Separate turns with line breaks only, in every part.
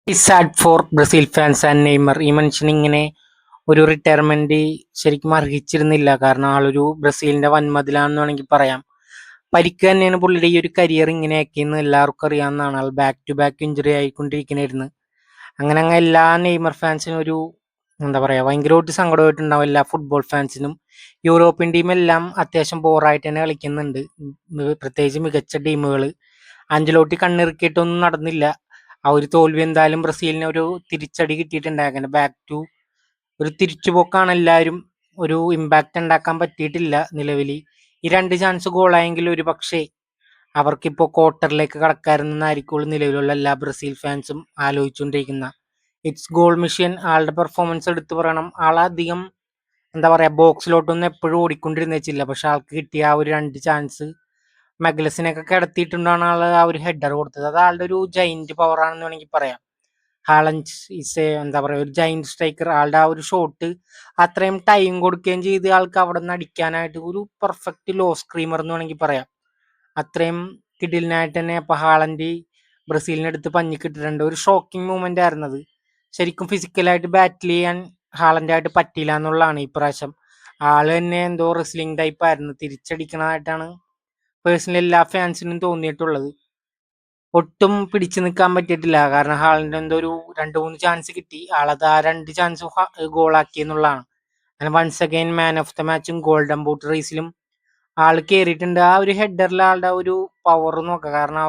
Sad for Brazil fans and Neymar. ഈ മനുഷ്യൻ ഇങ്ങനെ ഒരു റിട്ടയർമെന്റ് ശരിക്കും അർഹിച്ചിരുന്നില്ല. കാരണം ആളൊരു ബ്രസീലിന്റെ വൻമതിലാണെന്ന് വേണമെങ്കിൽ പറയാം. പരിക്ക് തന്നെയാണ് പുള്ളിയുടെ ഈ ഒരു കരിയർ ഇങ്ങനെയാക്കിയെന്ന് എല്ലാവർക്കും അറിയാവുന്നതാണ്. ആൾ ബാക്ക് ടു ബാക്ക് ഇഞ്ചുറി ആയിക്കൊണ്ടിരിക്കണായിരുന്നു. അങ്ങനെ എല്ലാ നെയ്മർ ഫാൻസിനും ഒരു എന്താ പറയാ, ഭയങ്കരമായിട്ട് സങ്കടമായിട്ടുണ്ടാവും എല്ലാ ഫുട്ബോൾ ഫാൻസിനും. യൂറോപ്യൻ ടീമെല്ലാം അത്യാവശ്യം ബോറായിട്ട് തന്നെ കളിക്കുന്നുണ്ട്, പ്രത്യേകിച്ച് മികച്ച ടീമുകൾ. അഞ്ചലോട്ടി കണ്ണിറുക്കിയിട്ടൊന്നും നടന്നില്ല. ആ ഒരു തോൽവി എന്തായാലും ബ്രസീലിന് ഒരു തിരിച്ചടി കിട്ടിയിട്ടുണ്ട്. അങ്ങനെ ബാക്ക് ടു ഒരു തിരിച്ചുപോക്കാണ്. എല്ലാവരും ഒരു ഇമ്പാക്റ്റ് ഉണ്ടാക്കാൻ പറ്റിയിട്ടില്ല നിലവിൽ. ഈ രണ്ട് ചാൻസ് ഗോളായെങ്കിൽ ഒരു പക്ഷേ അവർക്കിപ്പോൾ ക്വാർട്ടറിലേക്ക് കടക്കാരെന്നായിരിക്കും നിലവിലുള്ള എല്ലാ ബ്രസീൽ ഫാൻസും ആലോചിച്ചുകൊണ്ടിരിക്കുന്ന. It's goal mission. ആളുടെ പെർഫോമൻസ് എടുത്തു പറയണം. ആളധികം എന്താ പറയാ, ബോക്സിലോട്ടൊന്നും എപ്പോഴും ഓടിക്കൊണ്ടിരുന്ന വെച്ചില്ല. പക്ഷെ ആൾക്ക് കിട്ടിയ ആ ഒരു രണ്ട് ചാൻസ് മെഗലസിനെയൊക്കെ കിടത്തിയിട്ടുണ്ടാണ് ആൾ ആ ഒരു ഹെഡർ കൊടുത്തത്. അത് ആളുടെ ഒരു ജൈന്റ് പവർ ആണെന്ന് വേണമെങ്കിൽ പറയാം. ഹാലൻഡ് ഈസ് എന്താ പറയുക, ഒരു ജൈന്റ് സ്ട്രൈക്കർ. ആളുടെ ആ ഒരു ഷോട്ട് അത്രയും ടൈം കൊടുക്കുകയും ചെയ്ത് ആൾക്ക് അവിടെ നിന്ന് അടിക്കാനായിട്ട് ഒരു പെർഫെക്റ്റ് ലോ സ്ക്രീമർ എന്ന് വേണമെങ്കിൽ പറയാം. അത്രയും കിടിലിനായിട്ട് തന്നെ ഇപ്പൊ ഹാലൻഡ് ബ്രസീലിനെടുത്ത് പഞ്ഞിക്കിട്ടിട്ടുണ്ട്. ഒരു ഷോക്കിംഗ് മൂവ്മെന്റ് ആയിരുന്നത്. ശരിക്കും ഫിസിക്കലായിട്ട് ബാറ്റിൽ ചെയ്യാൻ ഹാലൻഡായിട്ട് പറ്റിയില്ല എന്നുള്ളതാണ് ഇപ്രാവശ്യം. ആള് തന്നെ എന്തോ റെസ്ലിംഗ് ടൈപ്പ് ആയിരുന്നു, തിരിച്ചടിക്കണതായിട്ടാണ് പേഴ്സണലി എല്ലാ ഫാൻസിനും തോന്നിയിട്ടുള്ളത്. ഒട്ടും പിടിച്ചു നിൽക്കാൻ പറ്റിയിട്ടില്ല. കാരണം ഹാളിന്റെ എന്തോ ഒരു 2-3 ചാൻസ് കിട്ടി, ആളത് ആ 2 ചാൻസ് ഗോളാക്കി എന്നുള്ളതാണ്. അങ്ങനെ once again man of the മാച്ചും ഗോൾഡൻ ബൂട്ട് റേസിലും ആള് കയറിയിട്ടുണ്ട്. ആ ഒരു ഹെഡറിൽ ആളുടെ ഒരു പവർ നോക്കുക. കാരണം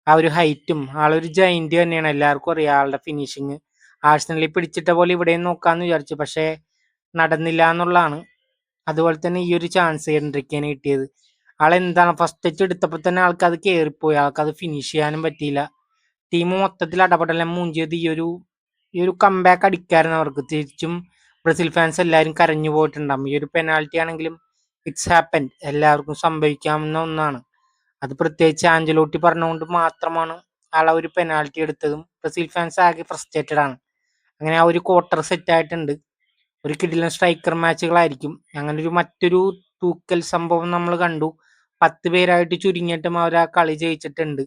ആ ഒരു ഹൈറ്റും ആളൊരു ജൈന്റ് തന്നെയാണ്. എല്ലാവർക്കും അറിയാം ആളുടെ ഫിനിഷിങ്. ആഴ്സണലിൽ പിടിച്ചിട്ട പോലെ ഇവിടെയും നോക്കാന്ന് വിചാരിച്ചു, പക്ഷേ നടന്നില്ല എന്നുള്ളതാണ്. അതുപോലെ തന്നെ ഈ ഒരു ചാൻസ് എൻട്രിക്കാണ് കിട്ടിയത്. ആളെന്താണ് ഫസ്റ്റ് ടച്ച് എടുത്തപ്പോൾ തന്നെ ആൾക്കത് കയറിപ്പോയി, ആൾക്കത് ഫിനിഷ് ചെയ്യാനും പറ്റിയില്ല. ടീം മൊത്തത്തിൽ അടപടലം മൂഞ്ചിയത് ഈ ഒരു കംബാക്ക് അടിക്കായിരുന്നു അവർക്ക്. തിരിച്ചും ബ്രസീൽ ഫാൻസ് എല്ലാവരും കരഞ്ഞു പോയിട്ടുണ്ടാകും. ഈ ഒരു പെനാൽറ്റി ആണെങ്കിലും ഇറ്റ്സ് ഹാപ്പൻ, എല്ലാവർക്കും സംഭവിക്കാവുന്ന ഒന്നാണ്. അത് പ്രത്യേകിച്ച് ആഞ്ചലോട്ടി പറഞ്ഞുകൊണ്ട് മാത്രമാണ് ആൾ ഒരു പെനാൽറ്റി എടുത്തതും. ബ്രസീൽ ഫാൻസ് ആകെ ഫ്രസ്ട്രേറ്റഡ് ആണ്. അങ്ങനെ ആ ഒരു ക്വാർട്ടർ സെറ്റ് ആയിട്ടുണ്ട്. ഒരു കിടിലൻ സ്ട്രൈക്കർ മാച്ചുകളായിരിക്കും. അങ്ങനെ മറ്റൊരു തൂക്കൽ സംഭവം നമ്മൾ കണ്ടു. 10 പേരായിട്ട് ചുരുങ്ങിയിട്ടും അവർ ആ കളി ജയിച്ചിട്ടുണ്ട്.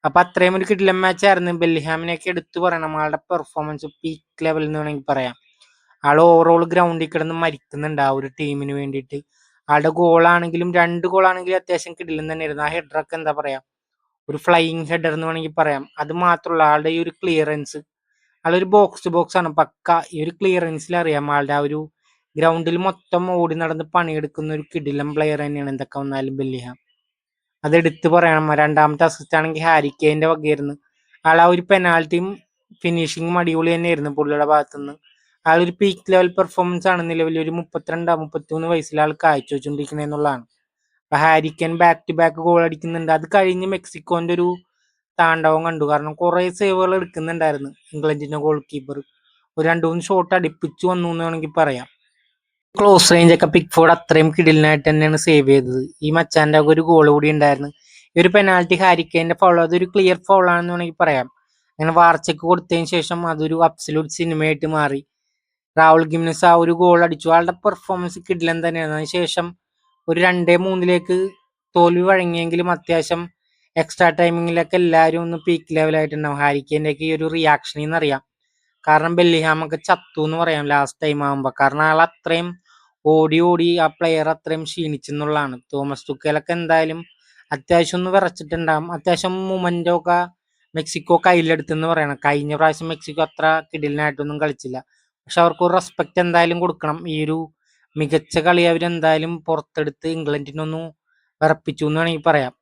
അപ്പൊ അത്രയും ഒരു കിടിലൻ മാച്ച് ആയിരുന്നു. ബെല്ലിഹാമിനെയൊക്കെ എടുത്തു പറയണം. ആളുടെ പെർഫോമൻസ് പീക്ക് ലെവൽ എന്ന് വേണമെങ്കിൽ പറയാം. ആൾ ഓവറോൾ ഗ്രൗണ്ടിൽ കിടന്ന് മരിക്കുന്നുണ്ട് ആ ഒരു ടീമിന് വേണ്ടിയിട്ട്. ആളുടെ ഗോളാണെങ്കിലും 2 ഗോളാണെങ്കിലും അത്യാവശ്യം കിടിലൻ തന്നെയായിരുന്നു. ആ ഹെഡറൊക്കെ എന്താ പറയാ, ഒരു ഫ്ലൈയിങ് ഹെഡർ എന്ന് വേണമെങ്കിൽ പറയാം. അത് മാത്രമല്ല ആളുടെ ഈ ഒരു ക്ലിയറൻസ്, ആളൊരു ബോക്സ് ടു ബോക്സ് ആണ് പക്ക. ഈ ഒരു ക്ലിയറൻസിൽ അറിയാം ആളുടെ ആ ഒരു ഗ്രൗണ്ടിൽ മൊത്തം ഓടി നടന്ന് പണിയെടുക്കുന്ന ഒരു കിടിലൻ പ്ലെയർ തന്നെയാണ് എന്തൊക്കെ വന്നാലും ബെല്ലിഹാം. അത് എടുത്തു പറയണം. രണ്ടാമത്തെ അസിസ്റ്റ് ആണെങ്കിൽ ഹാരി കെയിന്റെ വകയായിരുന്നു. ആൾ ആ ഒരു പെനാൽറ്റിയും ഫിനിഷിങ്ങും അടിപൊളി തന്നെയായിരുന്നു പുള്ളിയുടെ ഭാഗത്തുനിന്ന്. ആളൊരു പീക്ക് ലെവൽ പെർഫോമൻസ് ആണ് നിലവിൽ ഒരു 32-33 വയസ്സിൽ ആൾ കാഴ്ചവെച്ചുകൊണ്ടിരിക്കുന്നത് എന്നുള്ളതാണ്. അപ്പൊ Harry Kane back to back goal അടിക്കുന്നുണ്ട്. അത് കഴിഞ്ഞ് മെക്സിക്കോന്റെ ഒരു താണ്ഡവം കണ്ടു. കാരണം കുറെ സേവുകൾ എടുക്കുന്നുണ്ടായിരുന്നു ഇംഗ്ലണ്ടിന്റെ ഗോൾ കീപ്പർ. ഒരു 2-3 ഷോട്ട് അടുപ്പിച്ചു വന്നു എന്ന് വേണമെങ്കിൽ പറയാം. ക്ലോസ് റേഞ്ച് ഒക്കെ പിക്ഫോർഡ് അത്രയും കിടിലിനായിട്ട് തന്നെയാണ് സേവ് ചെയ്തത്. ഈ മച്ചാന്റെ ഒരു ഗോൾ കൂടി ഉണ്ടായിരുന്നു. ഈ ഒരു പെനാൽറ്റി ഹാരിക്കെയിന്റെ ഫൗൾ, അതൊരു ക്ലിയർ ഫൗൾ ആണെന്ന് വേണമെങ്കിൽ പറയാം. അങ്ങനെ വാർച്ചക്ക് കൊടുത്തതിന് ശേഷം അതൊരു അബ്സല്യൂട്ട് സിനിമയായിട്ട് മാറി. രാഹുൽ ഗിംനസ് ആ ഒരു ഗോൾ അടിച്ചു. ആളുടെ പെർഫോമൻസ് കിടിലൻ തന്നെയാണ്. അതിനുശേഷം ഒരു 2-3 തോൽവി വഴങ്ങിയെങ്കിലും അത്യാവശ്യം എക്സ്ട്രാ ടൈമിങ്ങിലൊക്കെ എല്ലാവരും ഒന്ന് പീക്ക് ലെവലായിട്ടുണ്ടാവും. ഹാരിക്കെയിന്റെ ഒക്കെ ഈ ഒരു റിയാക്ഷനിൽ നിന്ന് അറിയാം. കാരണം ബെല്ലിഹാം ഒക്കെ ചത്തു എന്ന് പറയാം ലാസ്റ്റ് ടൈം ആകുമ്പോൾ. കാരണം ആൾ അത്രയും ഓടി ഓടി ആ പ്ലെയർ അത്രയും ക്ഷീണിച്ചെന്നുള്ളതാണ്. തോമസ് തുക്കേലൊക്കെ എന്തായാലും അത്യാവശ്യം ഒന്ന് വിറച്ചിട്ടുണ്ടാകും. അത്യാവശ്യം മൊമെന്റോ ഒക്കെ മെക്സിക്കോ കയ്യിലെടുത്തെന്ന് പറയണം. കഴിഞ്ഞ പ്രാവശ്യം മെക്സിക്കോ അത്ര കിടിലിനായിട്ടൊന്നും കളിച്ചില്ല. പക്ഷെ അവർക്ക് ഒരു റെസ്പെക്ട് എന്തായാലും കൊടുക്കണം. ഈ ഒരു മികച്ച കളി അവരെന്തായാലും പുറത്തെടുത്ത് ഇംഗ്ലണ്ടിനൊന്നും വിറപ്പിച്ചു എന്ന് വേണമെങ്കിൽ പറയാം.